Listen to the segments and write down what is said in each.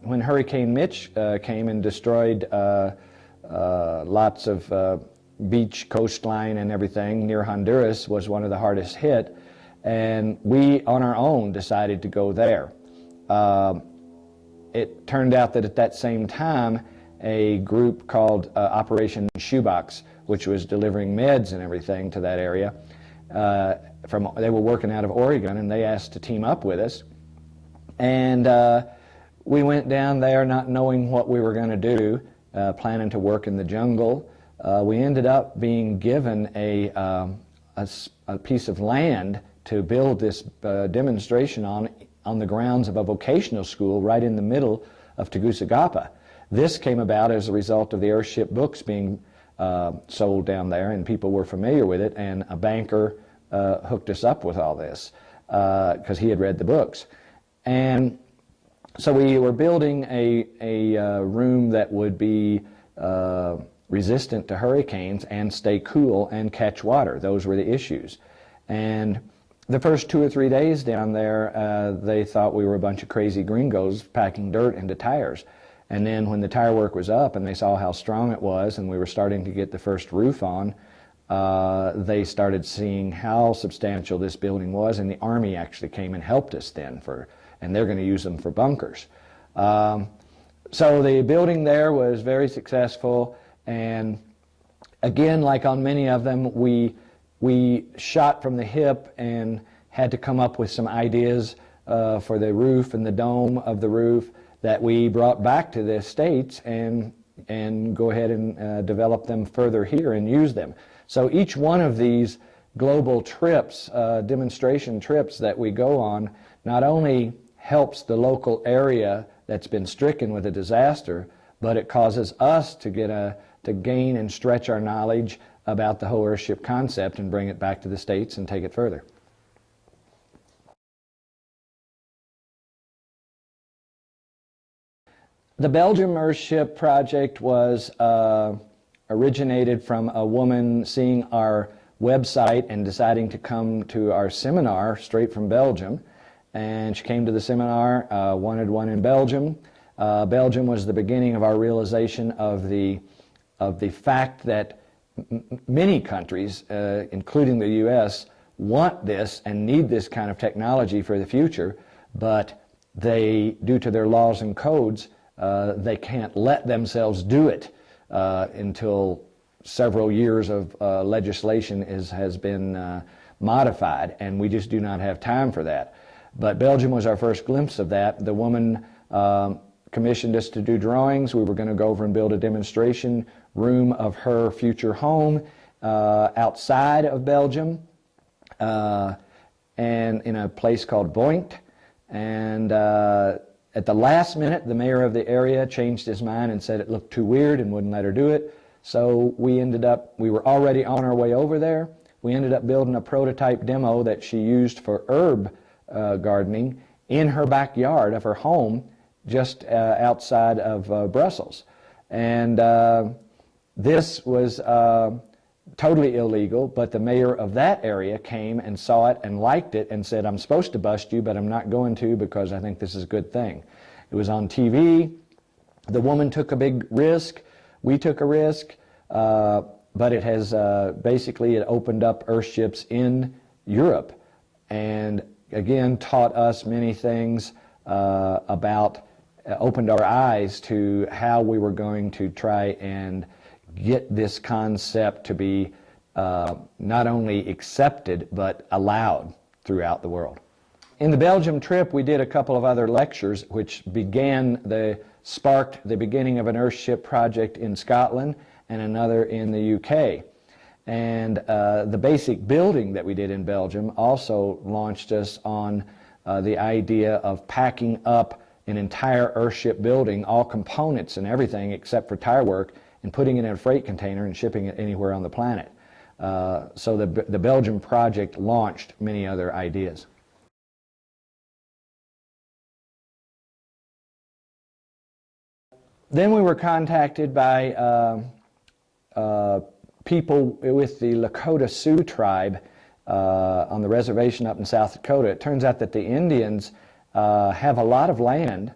when Hurricane Mitch came and destroyed lots of beach, coastline and everything near Honduras, was one of the hardest hit, and we on our own decided to go there. It turned out that at that same time a group called Operation Shoebox, which was delivering meds and everything to that area, they were working out of Oregon, and they asked to team up with us, and we went down there not knowing what we were going to do, planning to work in the jungle. We ended up being given a piece of land to build this demonstration on the grounds of a vocational school right in the middle of Tegucigalpa. This came about as a result of the Earthship books being sold down there, and people were familiar with it, and a banker hooked us up with all this because he had read the books. And so we were building a room that would be resistant to hurricanes and stay cool and catch water. Those were the issues. And the first 2 or 3 days down there, they thought we were a bunch of crazy gringos packing dirt into tires. And then when the tire work was up and they saw how strong it was and we were starting to get the first roof on, they started seeing how substantial this building was, and the Army actually came and helped us then, and they're going to use them for bunkers. So the building there was very successful, and again, like on many of them, we shot from the hip and had to come up with some ideas for the roof and the dome of the roof that we brought back to the States and go ahead and develop them further here and use them. So each one of these global trips, demonstration trips that we go on, not only helps the local area that's been stricken with a disaster, but it causes us to gain and stretch our knowledge about the whole Earthship concept and bring it back to the States and take it further. The Belgium Earthship project was originated from a woman seeing our website and deciding to come to our seminar straight from Belgium. And she came to the seminar, wanted one in Belgium. Belgium was the beginning of our realization of the fact that many countries, including the U.S., want this and need this kind of technology for the future, but they, due to their laws and codes, they can't let themselves do it until several years of legislation has been modified, and we just do not have time for that. But Belgium was our first glimpse of that. The woman commissioned us to do drawings. We were going to go over and build a demonstration room of her future home outside of Belgium and in a place called Boint. And at the last minute, the mayor of the area changed his mind and said it looked too weird and wouldn't let her do it. So we were already on our way over there. We ended up building a prototype demo that she used for herb gardening in her backyard of her home just outside of Brussels. And this was totally illegal, but the mayor of that area came and saw it and liked it and said, "I'm supposed to bust you, but I'm not going to because I think this is a good thing." It was on TV. The woman took a big risk. We took a risk, but it has basically it opened up Earthships in Europe and again taught us many things opened our eyes to how we were going to try and get this concept to be not only accepted but allowed throughout the world. In the Belgium trip, we did a couple of other lectures which sparked the beginning of an Earthship project in Scotland and another in the UK. And the basic building that we did in Belgium also launched us on the idea of packing up an entire Earthship building, all components and everything except for tire work, and putting it in a freight container and shipping it anywhere on the planet. So the Belgium project launched many other ideas. Then we were contacted by people with the Lakota Sioux tribe on the reservation up in South Dakota. It turns out that the Indians have a lot of land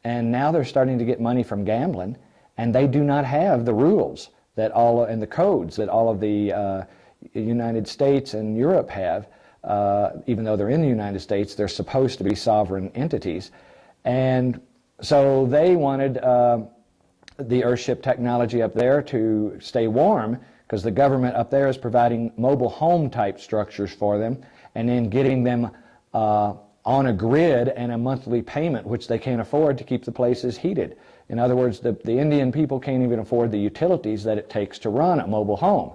and now they're starting to get money from gambling, and they do not have the rules that all and the codes that all of the United States and Europe have. Even though they're in the United States, they're supposed to be sovereign entities. And so they wanted the Earthship technology up there to stay warm, because the government up there is providing mobile home type structures for them, and then getting them on a grid and a monthly payment, which they can't afford to keep the places heated. In other words, the Indian people can't even afford the utilities that it takes to run a mobile home.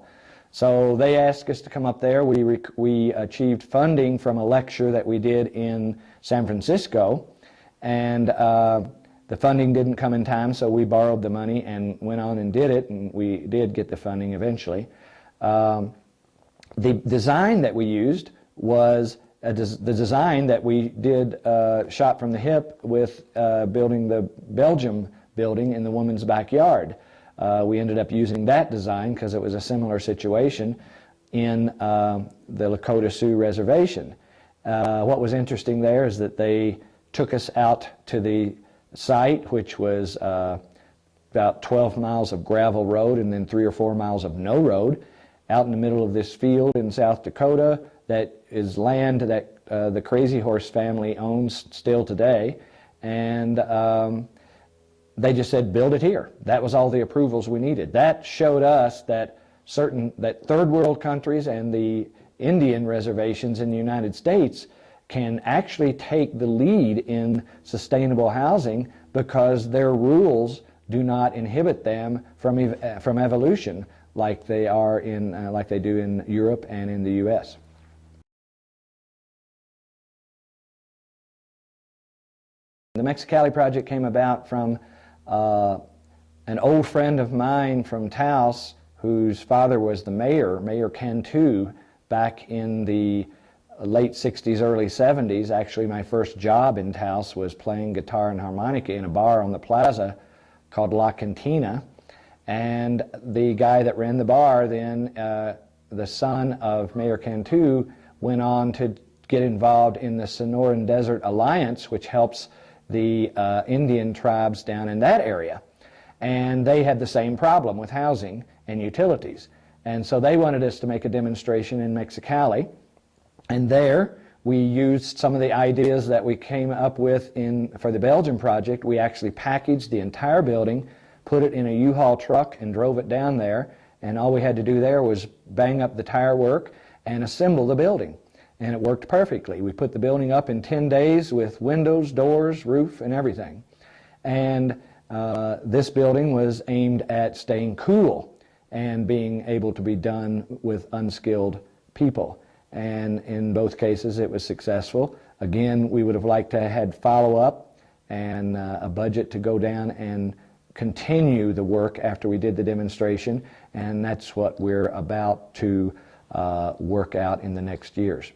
So they asked us to come up there. We achieved funding from a lecture that we did in San Francisco, and the funding didn't come in time, so we borrowed the money and went on and did it, and we did get the funding eventually. The design that we used was the design that we did shot from the hip with building the Belgium building in the woman's backyard. We ended up using that design because it was a similar situation in the Lakota Sioux Reservation. What was interesting there is that they took us out to the site, which was about 12 miles of gravel road and then 3 or 4 miles of no road, out in the middle of this field in South Dakota that is land that the Crazy Horse family owns still today. And they just said, build it here. That was all the approvals we needed. That showed us that third world countries and the Indian reservations in the United States can actually take the lead in sustainable housing, because their rules do not inhibit them from evolution like they are in like they do in Europe and in the U.S. The Mexicali project came about from an old friend of mine from Taos, whose father was the mayor, Mayor Cantu, back in the late 60s, early 70s. Actually, my first job in Taos was playing guitar and harmonica in a bar on the plaza called La Cantina. And the guy that ran the bar then, the son of Mayor Cantu, went on to get involved in the Sonoran Desert Alliance, which helps the Indian tribes down in that area. And they had the same problem with housing and utilities. And so they wanted us to make a demonstration in Mexicali. And there we used some of the ideas that we came up with for the Belgium project. We actually packaged the entire building, put it in a U-Haul truck, and drove it down there. And all we had to do there was bang up the tire work and assemble the building. And it worked perfectly. We put the building up in 10 days with windows, doors, roof, and everything. And this building was aimed at staying cool and being able to be done with unskilled people. And in both cases it was successful. Again, we would have liked to have had follow-up and a budget to go down and continue the work after we did the demonstration, and that's what we're about to work out in the next years.